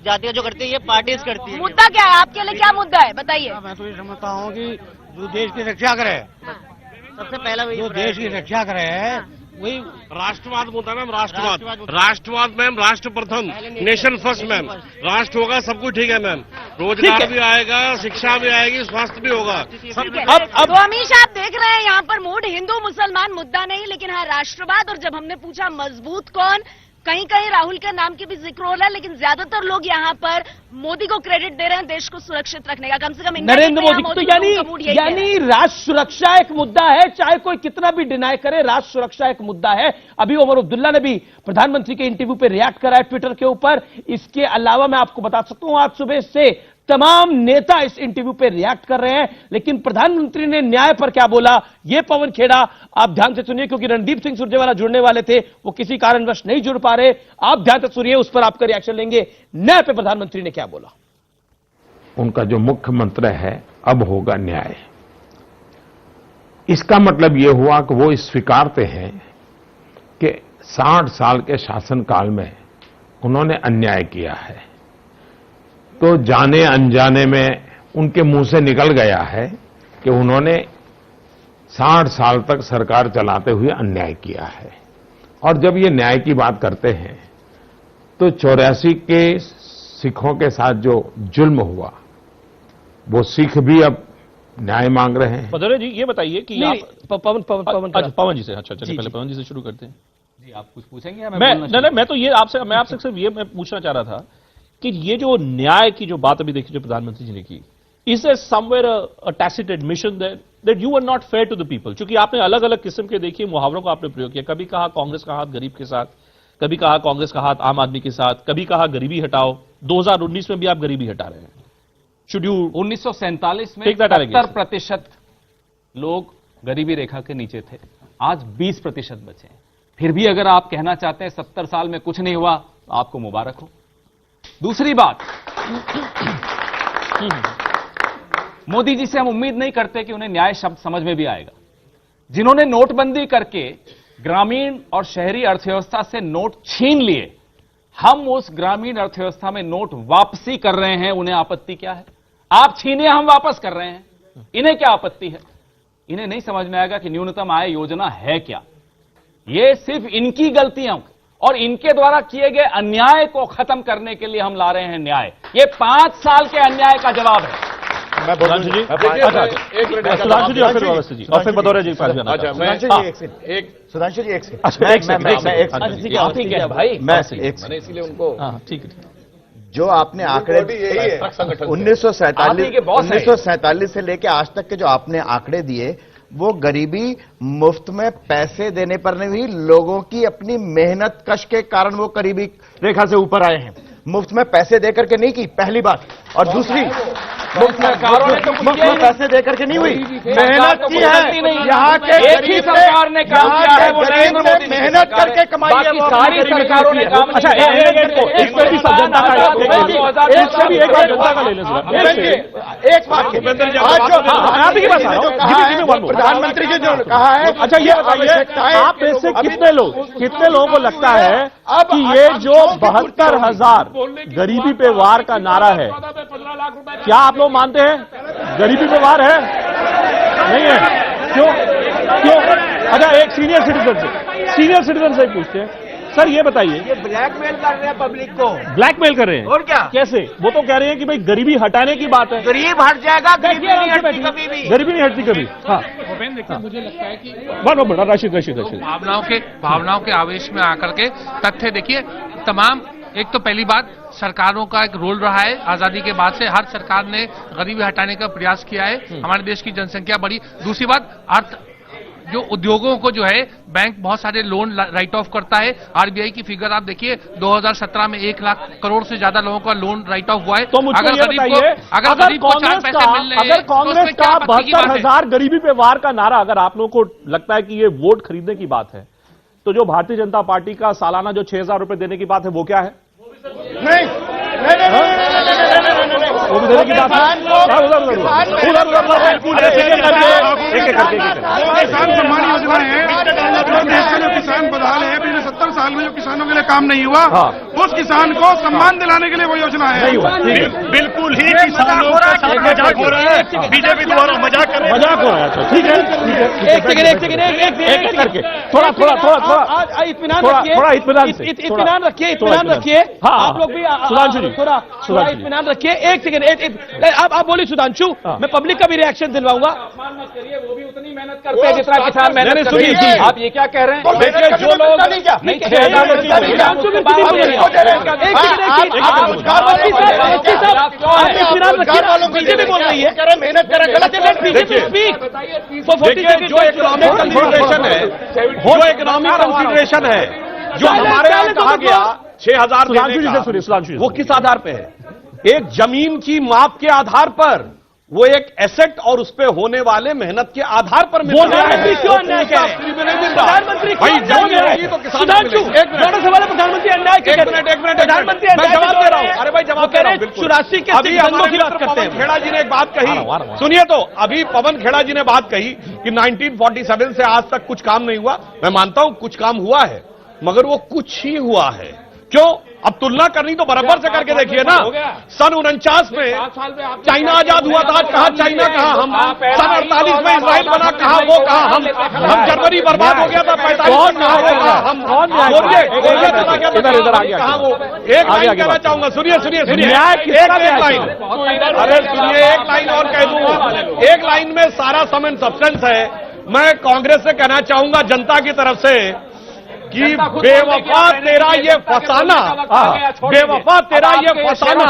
जातियां जो करती है ये पार्टीज करती है। मुद्दा क्या है आपके लिए? क्या मुद्दा है बताइए। मैं तो ये समझता हूँ कि जो देश की रक्षा करे, सबसे पहला जो देश की रक्षा करे वही राष्ट्रवाद बोलता है मैम। राष्ट्रवाद मैम, राष्ट्र प्रथम, नेशन फर्स्ट मैम। राष्ट्र होगा सब कुछ ठीक है मैम, रोजगार भी आएगा, शिक्षा भी आएगी, स्वास्थ्य भी होगा। अब हमेशा आप देख रहे हैं यहाँ पर मूड हिंदू मुसलमान मुद्दा नहीं, लेकिन हाँ राष्ट्रवाद। और जब हमने पूछा मजबूत कौन, कहीं कहीं राहुल के नाम की भी जिक्र हो रहा है, लेकिन ज्यादातर लोग यहाँ पर मोदी को क्रेडिट दे रहे हैं देश को सुरक्षित रखने का। कम से कम नरेंद्र मोदी। तो यानी राष्ट्र सुरक्षा एक मुद्दा है, चाहे कोई कितना भी डिनाई करे, राष्ट्र सुरक्षा एक मुद्दा है। अभी उमर अब्दुल्ला ने भी प्रधानमंत्री के इंटरव्यू पे रिएक्ट करा है ट्विटर के ऊपर। इसके अलावा मैं आपको बता सकता हूं, आज सुबह से तमाम नेता इस इंटरव्यू पे रिएक्ट कर रहे हैं। लेकिन प्रधानमंत्री ने न्याय पर क्या बोला, ये पवन खेड़ा आप ध्यान से सुनिए, क्योंकि रणदीप सिंह सुरजेवाला जुड़ने वाले थे, वो किसी कारणवश नहीं जुड़ पा रहे। आप ध्यान से सुनिए, उस पर आपका रिएक्शन लेंगे। न्याय पे प्रधानमंत्री ने क्या बोला। उनका जो मुख्य मंत्र है, अब होगा न्याय। इसका मतलब यह हुआ कि वो स्वीकारते हैं कि 60 साल के शासनकाल में उन्होंने अन्याय किया है। तो जाने अनजाने में उनके मुंह से निकल गया है कि उन्होंने 60 साल तक सरकार चलाते हुए अन्याय किया है। और जब ये न्याय की बात करते हैं तो 84 के सिखों के साथ जो जुल्म हुआ, वो सिख भी अब न्याय मांग रहे हैं। भदौरिया जी ये बताइए कि पवन जी से, अच्छा चलिए पहले पवन जी से शुरू करते हैं। जी आप कुछ पूछेंगे? मैं तो ये आपसे सिर्फ ये मैं पूछना चाह रहा था कि ये जो न्याय की जो बात अभी देखिए जो प्रधानमंत्री जी ने की, is there somewhere a tacit admission that you are not fair to the people? क्योंकि आपने अलग अलग किस्म के देखिए मुहावरों को आपने प्रयोग किया। कभी कहा कांग्रेस का हाथ गरीब के साथ, कभी कहा कांग्रेस का हाथ आम आदमी के साथ, कभी कहा गरीबी हटाओ। 2019 में भी आप गरीबी हटा रहे हैं। शुड यू 1947 में 70% लोग गरीबी रेखा के नीचे थे, आज 20% बचे हैं। फिर भी अगर आप कहना चाहते हैं 70 साल में कुछ नहीं हुआ, तो आपको मुबारक हो। दूसरी बात, मोदी जी से हम उम्मीद नहीं करते कि उन्हें न्याय शब्द समझ में भी आएगा। जिन्होंने नोटबंदी करके ग्रामीण और शहरी अर्थव्यवस्था से नोट छीन लिए, हम उस ग्रामीण अर्थव्यवस्था में नोट वापसी कर रहे हैं, उन्हें आपत्ति क्या है? आप छीने, हम वापस कर रहे हैं, इन्हें क्या आपत्ति है? इन्हें नहीं समझ में आएगा कि न्यूनतम आय योजना है क्या। ये सिर्फ इनकी गलतियां और इनके द्वारा किए गए अन्याय को खत्म करने के लिए हम ला रहे हैं न्याय। ये 5 साल के अन्याय का जवाब है। मैं सुधांशु जी और फिर अवस्थी जी और फिर भदौरिया जी के पास जाना। सुधांशु जी एक मैंने इसीलिए उनको ठीक है। जो आपने आंकड़े 1947 से लेकर आज तक के जो आपने आंकड़े दिए, वो गरीबी मुफ्त में पैसे देने पर नहीं हुई, लोगों की अपनी मेहनत कश के कारण वो गरीबी रेखा से ऊपर आए हैं। मुफ्त में पैसे देकर के नहीं की, पहली बात। और दूसरी, मुफ्त में पैसे देकर के नहीं हुई, मेहनत की है। यहाँ के एक ही सरकार ने काम किया है, वो नरेंद्र मोदी मेहनत करके कमाई है, सारी सरकारों ने काम। अच्छा, एक बात प्रधानमंत्री जी जो कहा है, अच्छा ये बताइए, आप में से कितने लोगों को लगता है कि ये जो 72,000 गरीबी पे वार का नारा है, क्या आप लोग मानते हैं गरीबी पे वार है? नहीं है। क्यों? अच्छा, एक सीनियर सिटीजन से पूछते हैं, सर ये बताइए। ये ब्लैकमेल कर रहे हैं पब्लिक को। ब्लैकमेल कर रहे हैं? और क्या? कैसे? वो तो कह रहे हैं कि भाई गरीबी हटाने की बात है। गरीब हट जाएगा, गरीबी नहीं हटती कभी भी। गरीबी नहीं हटती कभी। हाँ, देखिए, मुझे लगता है कि रशीद भावनाओं के आवेश में आकर के तथ्य देखिए, तमाम एक तो पहली बात, सरकारों का एक रोल रहा है। आजादी के बाद से हर सरकार ने गरीबी हटाने का प्रयास किया है। हमारे देश की जनसंख्या बढ़ी। दूसरी बात, जो उद्योगों को जो है बैंक बहुत सारे लोन राइट ऑफ करता है। आरबीआई की फिगर आप देखिए, 2017 में 1 लाख करोड़ से ज्यादा लोगों का लोन राइट ऑफ हुआ है। तो मुझे ये बताइए, अगर कांग्रेस का 72,000 गरीबी पे वार का नारा, अगर आप लोगों को लगता है कि ये वोट खरीदने की बात है, तो जो भारतीय जनता पार्टी का सालाना जो 6,000 रुपए देने की बात है, वो क्या है? नहीं, वो भी देने की बात है। किसान सम्मान योजना है, देश का जो किसान बदहाल है, पिछले 70 साल में जो किसानों के लिए काम नहीं हुआ, उस किसान को सम्मान दिलाने के लिए वो योजना है। बिल्कुल ही किसानों के साथ मजाक हो रहा है, बीजेपी द्वारा मजाक हो रहा है। ठीक है, एक सेकंड करके थोड़ा इत्मीनान रखिए। आप लोग भी थोड़ा इत्मीनान रखिए। एक सेकंड, आप बोलिए सुधांशु, मैं पब्लिक का भी रिएक्शन दिलवाऊंगा। मत करिए, वो भी उतनी मेहनत करते हैं जितना किसान मेहनत करते हैं। आप ये क्या कह रहे हैं? देखिए, जो लोग बीजेपी बोल रही है मेहनत करें, जो इकोनॉमिक कंसिडरेशन है, जो हमारे यहाँ कहा गया 6,000 वो किस आधार पे है? एक जमीन की माप के आधार पर, वो एक एसेट और उस पे होने वाले मेहनत के आधार पर मिल रहा है। क्यों अन्याय कह रहे हैं? प्रधानमंत्री भाई जमीन रहेगी तो किसान सुधांशु, बड़ा सवाल है, प्रधानमंत्री अन्याय क्यों? एक मिनट प्रधानमंत्री मैं जवाब दे रहा हूं। अरे भाई जवाब दे रहा हूं। 84 के अभी हमारे की बात करते हैं। खेड़ा जी ने एक बात कही, सुनिए तो, अभी पवन खेड़ा जी ने बात कही कि 1947 से आज तक कुछ काम नहीं हुआ। मैं मानता हूं कुछ काम हुआ है, मगर वो कुछ ही हुआ है। क्यों? अब तुलना करनी तो बराबर से करके देखिए ना। सन 49 में चाइना आजाद हुआ था, आज कहा चाइना, कहा हम। सन 48 में इसराइल बना, कहा वो, कहा हम। जनवरी बर्बाद हो गया था, 45 में हम। कहा वो। एक लाइन कहना चाहूंगा, सुनिए, एक लाइन, अरे सुनिए, एक लाइन और कह दूंगा। एक लाइन में सारा सम एंड सब्सटेंस है। मैं कांग्रेस से कहना चाहूंगा, जनता की तरफ से, कि बेवफा तेरा ये फसाना, बेवफा तेरा ये फसाना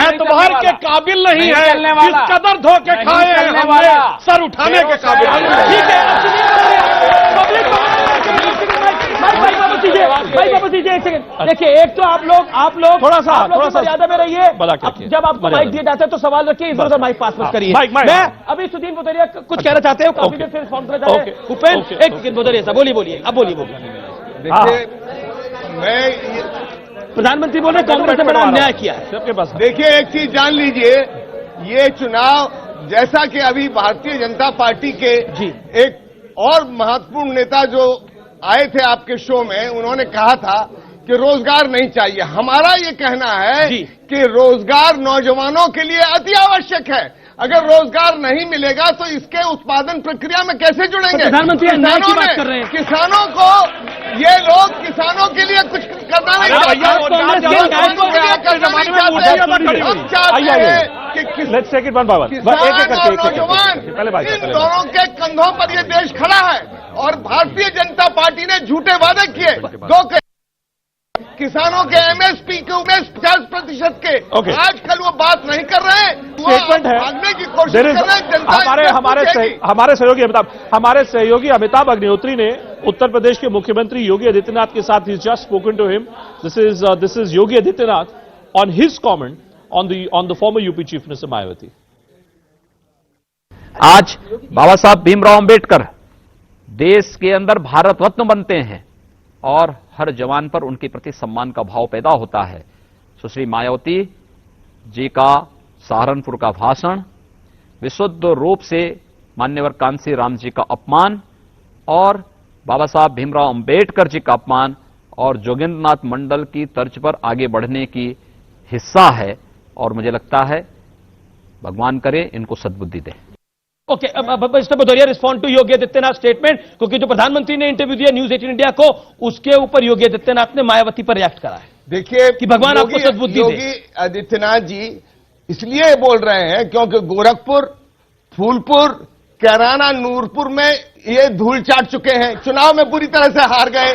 एतबार के काबिल नहीं है। इस कदर धोखे खाए हैं हमने, सर उठाने के काबिल। ठीक है, भाई बाबू दीजिए एक सेकंड। देखिए, एक तो आप लोग थोड़ा सा मर्यादा में रहिए। जब आपको माइक दिया जाता है तो सवाल रखिए, इधर उधर माइक पास मत करिए। मैं अभी सुदीन भदौरिया कुछ कहना चाहते हैं, काफी देर से रिस्पॉन्स करना चाहते हैं। उपेंद्र, एक सेकंड भदौरिया साहब, बोलिए, अब बोलिए। देखिए, मैं प्रधानमंत्री बोल रहे कांग्रेस ने बड़ा अन्याय किया है सबके पास। देखिए, एक चीज जान लीजिए, ये चुनाव जैसा कि अभी भारतीय जनता पार्टी के एक और महत्वपूर्ण नेता जो आए थे आपके शो में, उन्होंने कहा था कि रोजगार नहीं चाहिए। हमारा ये कहना है कि रोजगार नौजवानों के लिए अति आवश्यक है। अगर रोजगार नहीं मिलेगा तो इसके उत्पादन प्रक्रिया में कैसे जुड़ेंगे? प्रधानमंत्री न्याय की बात कर रहे हैं। किसानों को, ये लोग किसानों के लिए कुछ करना नहीं चाहते, हम चाहते हैं कि किसान और नौजवान इन दोनों के कंधों पर ये देश खड़ा है। और भारतीय जनता पार्टी ने झूठे वादे किए, किसानों के एमएसपी के 50% के, आजकल वो बात नहीं कर रहे हैं, स्टेटमेंट है, भागने की कोशिश कर रहे हैं। हमारे सहयोगी अमिताभ अग्निहोत्री ने उत्तर प्रदेश के मुख्यमंत्री योगी आदित्यनाथ के साथ just spoken to him. This is Yogi Adityanath on his comment on the former UP chief minister Mayawati. आज बाबा साहब भीमराव अंबेडकर देश के अंदर भारत रत्न बनते हैं और हर जवान पर उनके प्रति सम्मान का भाव पैदा होता है। सुश्री मायावती जी का सहारनपुर का भाषण विशुद्ध रूप से मान्यवर कांसी राम जी का अपमान और बाबा साहब भीमराव अंबेडकर जी का अपमान और जोगेंद्रनाथ मंडल की तर्ज पर आगे बढ़ने की हिस्सा है। और मुझे लगता है भगवान करे इनको सद्बुद्धि दे। Okay, mister Bhadauria, respond to Yogi Adityanath statement, क्योंकि जो प्रधानमंत्री ने इंटरव्यू दिया न्यूज 18 इंडिया को, उसके ऊपर योगी आदित्यनाथ ने मायावती पर रिएक्ट करा है। देखिए कि भगवान आपको सद्बुद्धि दे। योगी आदित्यनाथ जी इसलिए बोल रहे हैं क्योंकि गोरखपुर, फूलपुर, कैराना, नूरपुर में ये धूल चाट चुके हैं, चुनाव में पूरी तरह से हार गए।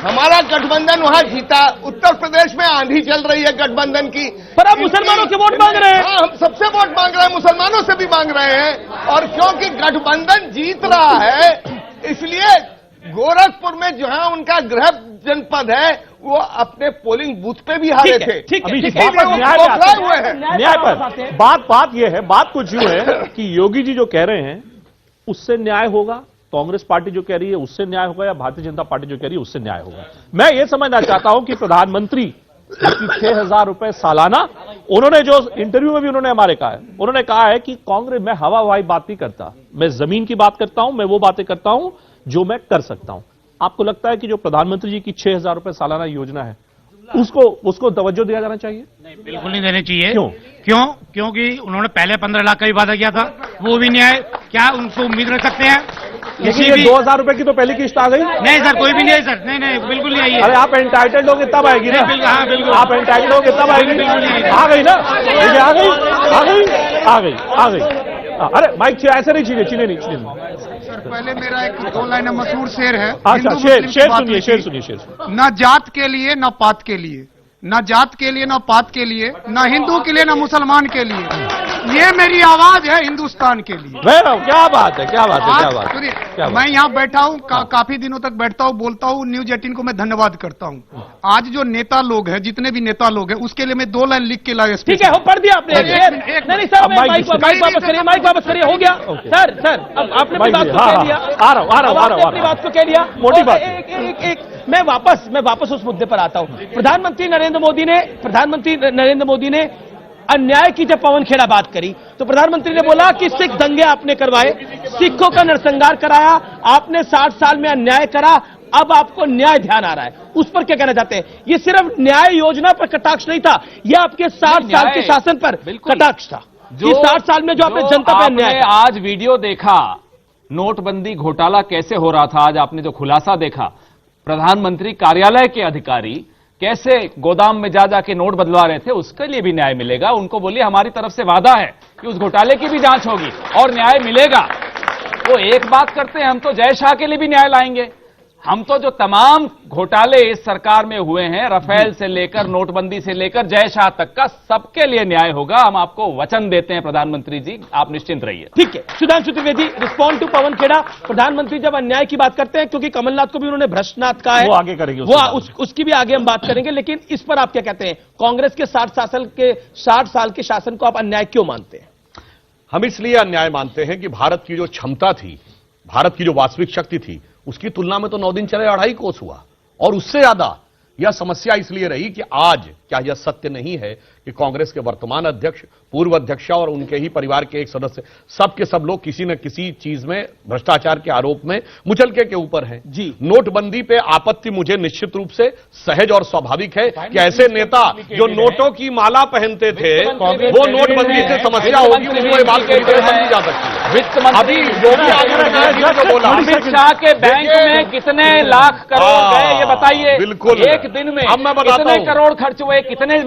हमारा गठबंधन वहां जीता। उत्तर प्रदेश में आंधी चल रही है गठबंधन की, पर आप मुसलमानों के वोट मांग रहे हैं। हाँ, हम सबसे वोट मांग रहे हैं, मुसलमानों से भी मांग रहे हैं। और क्योंकि गठबंधन जीत रहा है, इसलिए गोरखपुर में जो है उनका गृह जनपद है, वो अपने पोलिंग बूथ पे भी हारे थे। न्याय पर बात यह है, बात कुछ यूं है कि योगी जी जो कह रहे हैं उससे न्याय होगा, कांग्रेस पार्टी जो कह रही है उससे न्याय होगा, या भारतीय जनता पार्टी जो कह रही है उससे न्याय होगा। मैं ये समझना चाहता हूं कि प्रधानमंत्री की 6,000 रुपए सालाना, उन्होंने जो इंटरव्यू में भी उन्होंने हमारे कहा है, उन्होंने कहा है कि कांग्रेस में हवा हवाई बात नहीं करता, मैं जमीन की बात करता हूं, मैं वो बातें करता हूं जो मैं कर सकता हूं। आपको लगता है कि जो प्रधानमंत्री जी की 6,000 रुपए सालाना योजना है उसको तवज्जो दिया जाना चाहिए? नहीं, बिल्कुल नहीं देने चाहिए। क्यों? क्योंकि उन्होंने पहले 15 लाख का भी वादा किया था, वो भी नहीं आए। क्या उनको उम्मीद रख सकते हैं? किसी भी 2,000 रुपए की तो पहली किस्त आ गई? नहीं सर, कोई भी नहीं है सर। नहीं, बिल्कुल नहीं आई है। अरे आप एंटाइटल्ड होगे तब आएगी ना? हाँ बिल्कुल, आप एंटाइटल्ड होगे तब आएगी। आ गई ना? आ गई। अरे माइक ऐसे नहीं छीने नहीं। सर पहले मेरा एक 2 लाइन मशहूर शेर है। अच्छा, शेर सुनिए। न जात के लिए न पात के लिए, न जात के लिए न पात के लिए, न हिंदू के लिए न मुसलमान के लिए, ये मेरी आवाज है हिंदुस्तान के लिए। क्या बात है। मैं यहाँ बैठा हूँ, काफी दिनों तक बैठता हूँ, बोलता हूँ। न्यूज 18 को मैं धन्यवाद करता हूँ। आज जो नेता लोग हैं, जितने भी नेता लोग हैं, उसके लिए मैं 2 लाइन लिख के लाया। ठीक है, हो पढ़ दिया आपने। नहीं सर, माइक वापस करिए। हो गया सर। अब आपने अपनी बात को कह दिया। आ रहा हूं। अपनी बात को कह दिया। मोटी बात। मैं वापस उस मुद्दे पर आता हूं। प्रधानमंत्री नरेंद्र मोदी ने अन्याय की जब पवन खेड़ा बात करी तो प्रधानमंत्री ने बोला कि सिख दंगे आपने करवाए, सिखों का नरसंहार कराया, आपने 60 साल में अन्याय करा, अब आपको न्याय ध्यान आ रहा है। उस पर क्या कहना चाहते हैं? ये सिर्फ न्याय योजना पर कटाक्ष नहीं था, यह आपके 60 साल के शासन पर कटाक्ष था। जो 60 साल में जो आपने जनता पर अन्याय, आज वीडियो देखा, नोटबंदी घोटाला कैसे हो रहा था, आज आपने जो खुलासा देखा, प्रधानमंत्री कार्यालय के अधिकारी कैसे गोदाम में जा जाके नोट बदलवा रहे थे, उसके लिए भी न्याय मिलेगा। उनको बोलिए हमारी तरफ से वादा है कि उस घोटाले की भी जांच होगी और न्याय मिलेगा। वो एक बात करते हैं, हम तो जय शाह के लिए भी न्याय लाएंगे। हम तो जो तमाम घोटाले इस सरकार में हुए हैं, रफेल से लेकर नोटबंदी से लेकर जय शाह तक का, सबके लिए न्याय होगा। हम आपको वचन देते हैं प्रधानमंत्री जी, आप निश्चिंत रहिए। ठीक है, सुधांशु त्रिवेदी, रिस्पॉन्ड टू पवन खेड़ा। प्रधानमंत्री जब अन्याय की बात करते हैं, क्योंकि कमलनाथ को भी उन्होंने भ्रष्टनाथ कहा है, वो आगे करेंगे, उसकी भी आगे हम बात करेंगे, लेकिन इस पर आप क्या कहते हैं? कांग्रेस के 60 साल के शासन को आप अन्याय क्यों मानते हैं? हम इसलिए अन्याय मानते हैं कि भारत की जो क्षमता थी, भारत की जो वास्तविक शक्ति थी, उसकी तुलना में तो 9 दिन चले 2.5 कोस हुआ। और उससे ज्यादा यह समस्या इसलिए रही कि आज क्या यह सत्य नहीं है कि कांग्रेस के वर्तमान अध्यक्ष, पूर्व अध्यक्षा और उनके ही परिवार के एक सदस्य, सब के सब लोग किसी न किसी चीज में भ्रष्टाचार के आरोप में मुचलके के ऊपर हैं। जी, नोटबंदी पे आपत्ति मुझे निश्चित रूप से सहज और स्वाभाविक है कि ऐसे नेता जो नोटों की माला पहनते थे वो नोटबंदी से समस्या होगी, उनको ये बात पूरी तरह समझी जा सकती है। वित्त मंत्री बोला अमित शाह के बैंक में कितने लाख करोड़ गए ये बताइए। बिल्कुल, एक दिन में अब मैं बताता कितने हूं करोड़ खर्च हुए, कितने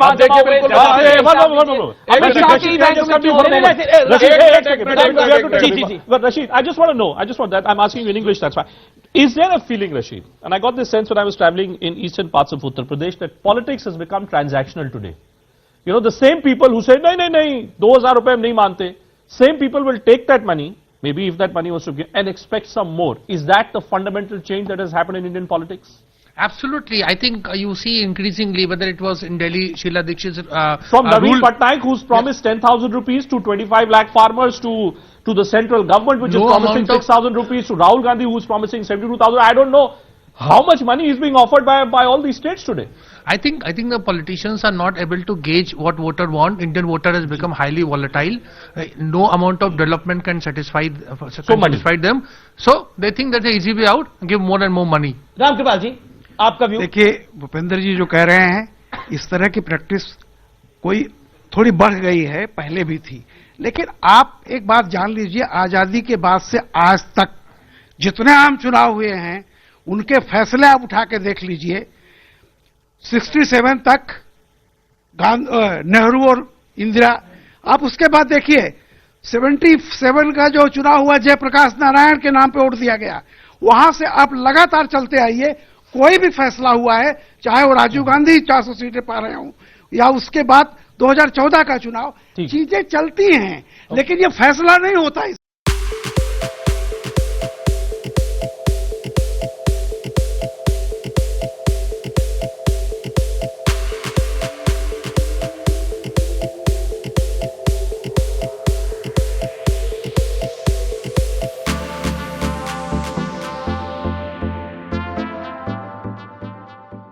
Rashid, I just want to know, I just want that, I'm asking you in English, that's fine. Is there a feeling, Rashid, and I got this sense when I was traveling in eastern parts of Uttar Pradesh, that politics has become transactional today? You know, the same people who say, nahi, 2,000 rupees hum nahi mante, same people will take that money, maybe if that money was to give, and expect some more. Is that the fundamental change that has happened in Indian politics? Absolutely. I think you see increasingly, whether it was in Delhi, Sheila Dikshit's from Naveen Patnaik, who's promised 10,000 rupees to 25 lakh farmers, to the central government, which is promising 6,000 rupees, to Rahul Gandhi, who's promising 72,000. I don't know how much money is being offered by all these states today. I think the politicians are not able to gauge what voter want. Indian voter has become highly volatile. No amount of development can satisfy them. So they think that's the easy way out. Give more and more money. Ram Kripal ji, आपका view? देखिए, भूपेंद्र जी जो कह रहे हैं, इस तरह की practice कोई थोड़ी बढ़ गई है, पहले भी थी, लेकिन आप एक बात जान लीजिए, आजादी के बाद से आज तक जितने आम चुनाव हुए हैं उनके फैसले आप उठा के देख लीजिए। 67 तक नेहरू और इंदिरा, आप उसके बाद देखिए 77 का जो चुनाव हुआ, जयप्रकाश नारायण के नाम पे वोट दिया गया, वहां से आप लगातार चलते आइए, कोई भी फैसला हुआ है, चाहे वो राजीव गांधी 400 सीटें पा रहे हों या उसके बाद 2014 का चुनाव, चीजें चलती हैं, लेकिन ये फैसला नहीं होता